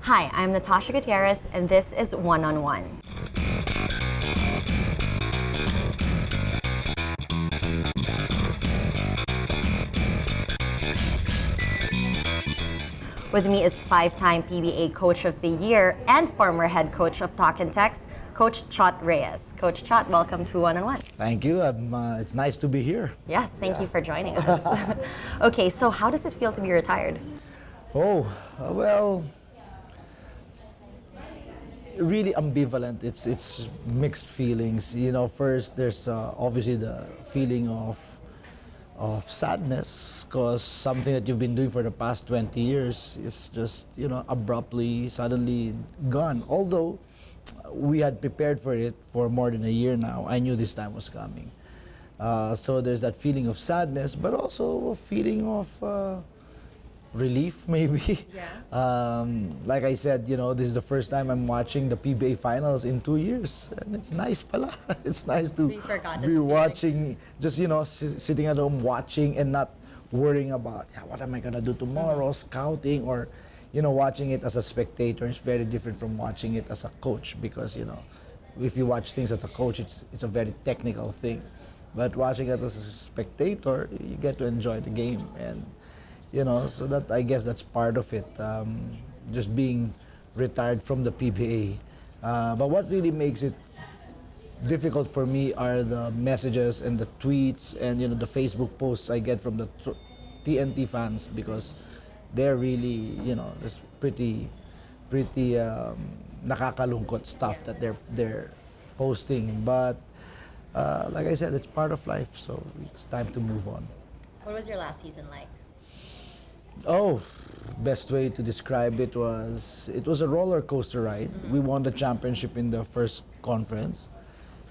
Hi, I'm Natasha Gutierrez, and this is One on One. With me is five-time PBA Coach of the Year and former head coach of Talk and Text, Coach Chot Reyes. Coach Chot, welcome to One on One. Thank you. It's nice to be here. Yes, thank you for joining us. Okay, so how does it feel to be retired? Well, really ambivalent. It's mixed feelings. You know, first there's obviously the feeling of sadness because something that you've been doing for the past 20 years is just abruptly suddenly gone. Although we had prepared for it for more than a year now, I knew this time was coming. So there's that feeling of sadness, but also a feeling of relief, maybe. Yeah. Like I said, this is the first time I'm watching the PBA finals in 2 years, and it's nice, pala. It's nice to be watching, just sitting at home watching and not worrying about what am I gonna do tomorrow, scouting, or watching it as a spectator. It's very different from watching it as a coach because if you watch things as a coach, it's a very technical thing, but watching it as a spectator, you get to enjoy the game and. So that I guess that's part of it, just being retired from the PBA. But what really makes it difficult for me are the messages and the tweets and the Facebook posts I get from the TNT fans because they're really this pretty nakakalungkot stuff that they're posting. But like I said, it's part of life, so it's time to move on. What was your last season like? Oh, best way to describe it was a roller coaster ride. Mm-hmm. We won the championship in the first conference.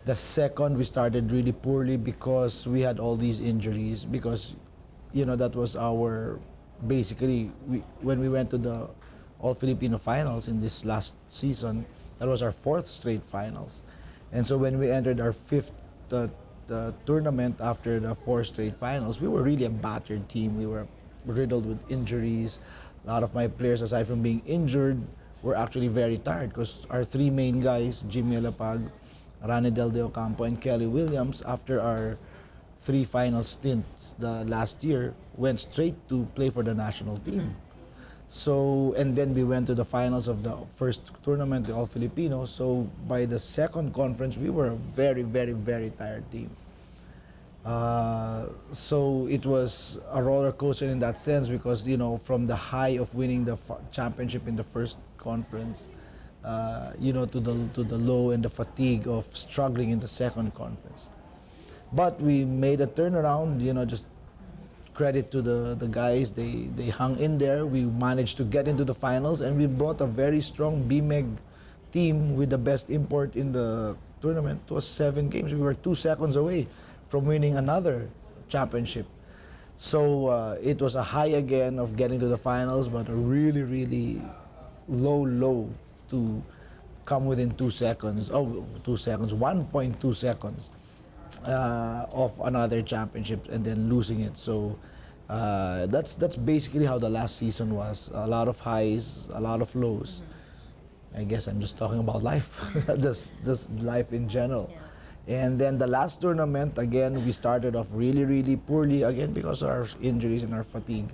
The second, we started really poorly because we had all these injuries because that was our when we went to the All Filipino finals in this last season, that was our fourth straight finals. And so when we entered our fifth the tournament after the four straight finals, we were really a battered team. We were riddled with injuries. A lot of my players, aside from being injured, were actually very tired because our three main guys, Jimmy Lapag, Ranedel De Ocampo, and Kelly Williams, after our three final stints the last year, went straight to play for the national team. So, and then we went to the finals of the first tournament, the All Filipino. So by the second conference, we were a very, very, very tired team. So it was a roller coaster in that sense because from the high of winning the championship in the first conference, to the low and the fatigue of struggling in the second conference. But we made a turnaround. Just credit to the guys. They hung in there. We managed to get into the finals, and we brought a very strong BMEG team with the best import in the tournament. It was 7 games. We were 2 seconds away from winning another championship. So it was a high again of getting to the finals, but a really, really low to come within 2 seconds. 1.2 seconds of another championship and then losing it. So that's basically how the last season was. A lot of highs, a lot of lows. I guess I'm just talking about life, just life in general. Yeah. And then the last tournament, again, we started off really, really poorly, again, because of our injuries and our fatigue.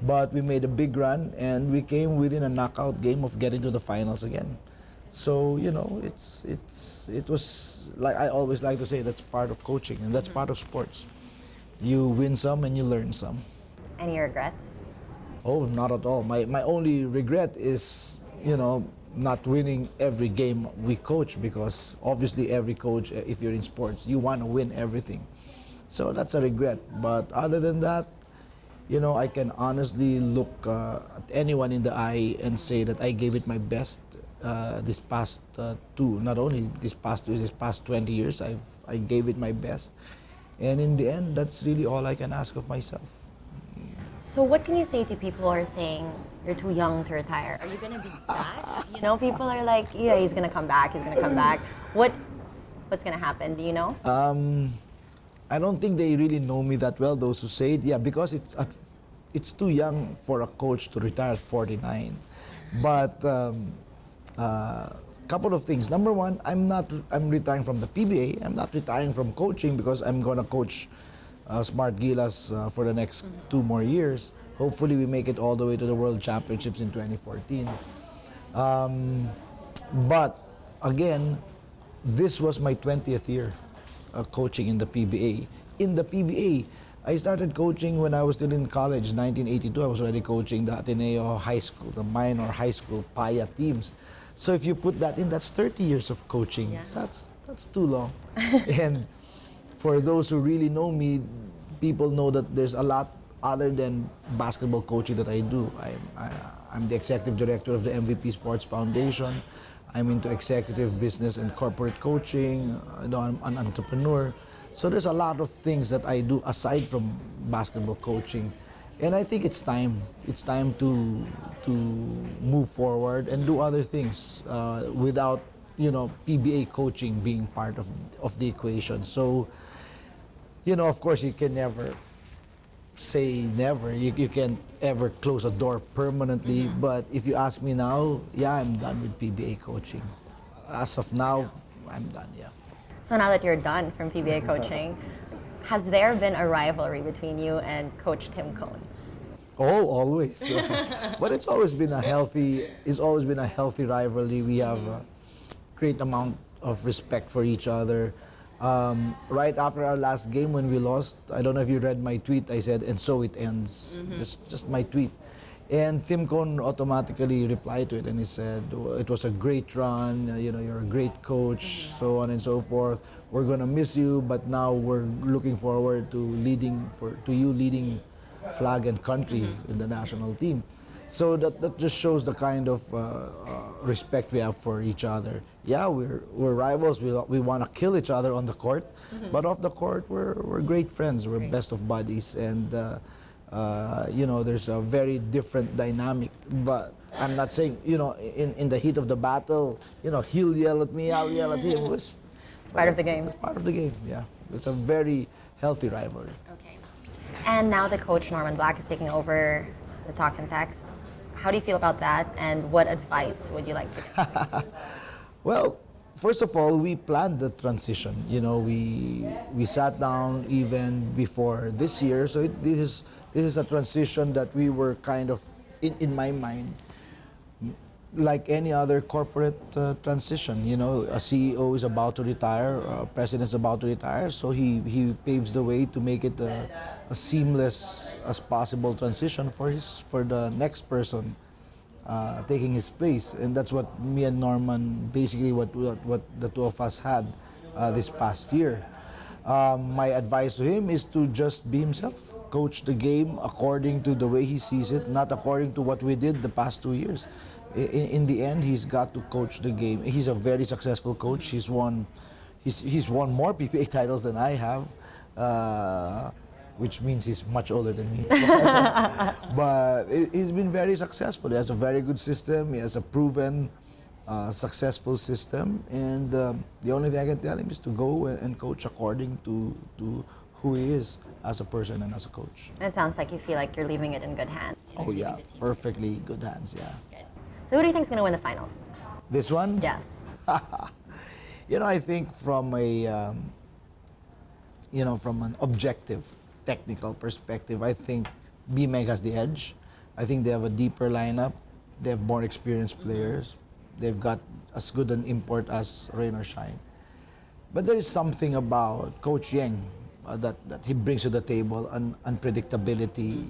But we made a big run, and we came within a knockout game of getting to the finals again. So, it was, like I always like to say, that's part of coaching, and that's part of sports. You win some and you learn some. Any regrets? Oh, not at all. My only regret is, not winning every game we coach because obviously every coach, if you're in sports, you want to win everything. So that's a regret. But other than that, I can honestly look at anyone in the eye and say that I gave it my best this past not only this past 20 years, I gave it my best. And in the end, that's really all I can ask of myself. So what can you say to people who are saying you're too young to retire? Are you going to be back? People are like, yeah, he's going to come back, What's going to happen? Do you know? I don't think they really know me that well, those who say it. Yeah, because it's too young for a coach to retire at 49. But couple of things. Number one, I'm retiring from the PBA. I'm not retiring from coaching because I'm gonna coach Smart Gilas for the next 2 more years. Hopefully, we make it all the way to the World Championships in 2014. But again, this was my 20th year coaching in the PBA. In the PBA, I started coaching when I was still in college, 1982. I was already coaching the Ateneo High School, the minor high school PAYA teams. So if you put that in, that's 30 years of coaching. Yeah. So that's too long. And for those who really know me, people know that there's a lot other than basketball coaching that I do. I'm the executive director of the MVP Sports Foundation. I'm into executive business and corporate coaching. I'm an entrepreneur. So there's a lot of things that I do aside from basketball coaching. And I think it's time. It's time to move forward and do other things without, PBA coaching being part of the equation. So, of course, you can never say never. You can't ever close a door permanently. But if you ask me now, yeah, I'm done with PBA coaching. As of now, I'm done, yeah. So now that you're done from PBA coaching, has there been a rivalry between you and Coach Tim Cone? Oh, always. But it's always been a healthy rivalry. We have a great amount of respect for each other. Right after our last game when we lost, I don't know if you read my tweet, I said, "And so it ends." Just my tweet. And Tim Cone automatically replied to it and he said, "It was a great run, you're a great coach, so on and so forth. We're gonna miss you, but now we're looking forward to you leading flag and country in the national team." So that just shows the kind of respect we have for each other. Yeah, we're rivals. We want to kill each other on the court, but off the court we're great friends. We're best of buddies, and there's a very different dynamic. But I'm not saying in the heat of the battle, he'll yell at me, I'll yell at him. It's part of the game. It's part of the game. Yeah, it's a very healthy rivalry. Okay. And now that Coach Norman Black is taking over the Talk and Text, how do you feel about that, and what advice would you like to give? Well, first of all, we planned the transition. We sat down even before this year. So this is a transition that we were kind of, in my mind, like any other corporate transition. A CEO is about to retire, a president is about to retire, so he paves the way to make it a seamless as possible transition for the next person taking his place. And that's what me and Norman, basically what the two of us had this past year. My advice to him is to just be himself, coach the game according to the way he sees it, not according to what we did the past 2 years. In the end, he's got to coach the game. He's a very successful coach. He's won more PPA titles than I have, which means he's much older than me. But he's been very successful. He has a very good system. He has a proven, successful system. And the only thing I can tell him is to go and coach according to who he is as a person and as a coach. It sounds like you feel like you're leaving it in good hands. Oh yeah, perfectly good hands, yeah. Good. So who do you think is going to win the finals? This one? Yes. I think from from an objective, technical perspective, I think BMEG has the edge. I think they have a deeper lineup. They have more experienced players. They've got as good an import as Rain or Shine. But there is something about Coach Yeng that he brings to the table, an unpredictability,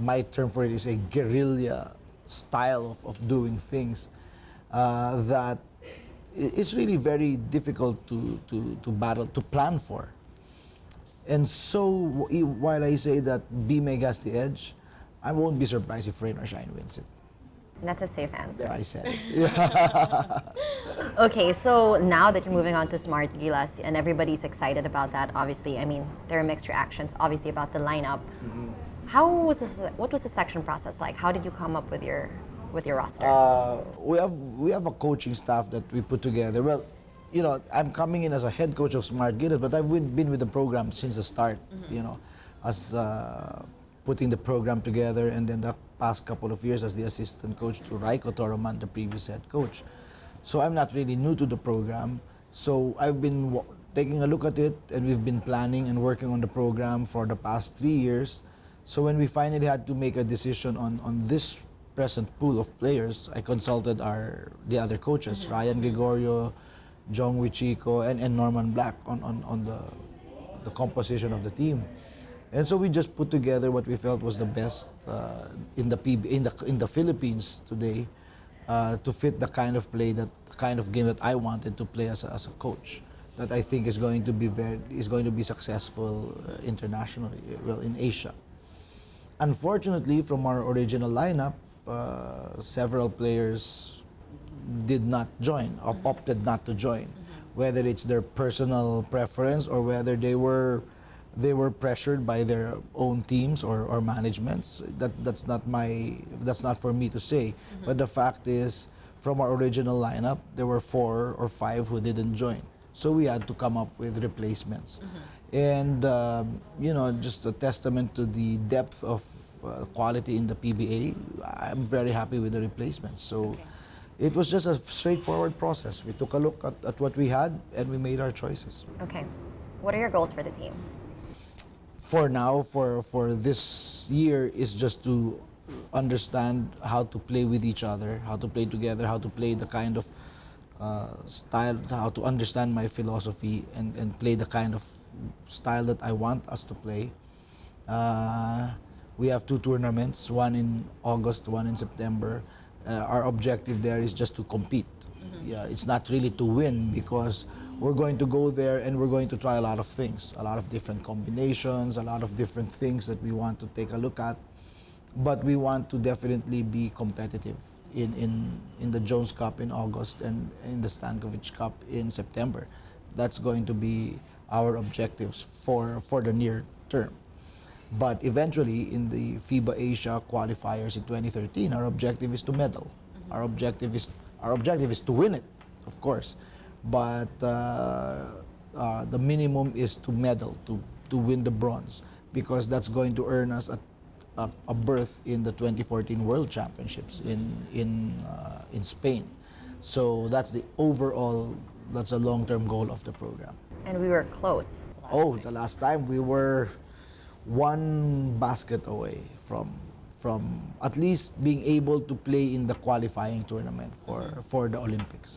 my term for it is a guerrilla style of doing things that it's really very difficult to battle, to plan for. And so while I say that BMEG has the edge, I won't be surprised if Rain or Shine wins it. That's a safe answer. Yeah, I said it. Yeah. Okay, so now that you're moving on to Smart Gilas and everybody's excited about that, obviously, I mean, there are mixed reactions, obviously, about the lineup. What was the selection process like? How did you come up with your roster? We have a coaching staff that we put together. Well, I'm coming in as a head coach of Smart Gilas, but I've been with the program since the start. As putting the program together, and then the past couple of years as the assistant coach to Raiko Toroman, the previous head coach. So I'm not really new to the program. So I've been taking a look at it, and we've been planning and working on the program for the past 3 years. So when we finally had to make a decision on this present pool of players, I consulted the other coaches, Ryan Gregorio, Jong Wichiko, and Norman Black on the composition of the team. And so we just put together what we felt was the best in the Philippines today to fit the kind of game that I wanted to play as a coach. That I think is going to be successful internationally, well, in Asia. Unfortunately, from our original lineup, several players did not join or opted not to join, whether it's their personal preference or whether they were pressured by their own teams or managements. That's not for me to say. But the fact is, from our original lineup, there were 4 or 5 who didn't join. So we had to come up with replacements. And, just a testament to the depth of quality in the PBA, I'm very happy with the replacements. So it was just a straightforward process. We took a look at what we had and we made our choices. Okay. What are your goals for the team? For now, for this year, is just to understand how to play with each other, how to play together, how to play the kind of style, how to understand my philosophy and play the kind of style that I want us to play. We have 2 tournaments, one in August, one in September. Our objective there is just to compete. Yeah, it's not really to win, because we're going to go there and we're going to try a lot of things, a lot of different combinations, a lot of different things that we want to take a look at. But we want to definitely be competitive in the Jones Cup in August and in the Stankovic Cup in September. That's going to be our objectives for the near term. But eventually, in the FIBA Asia qualifiers in 2013, our objective is to medal. Our objective is to win it, of course. But the minimum is to medal, to win the bronze, because that's going to earn us a berth in the 2014 World Championships in Spain. So that's a long-term goal of the program. And we were close. The last time we were 1 basket away from at least being able to play in the qualifying tournament for the Olympics.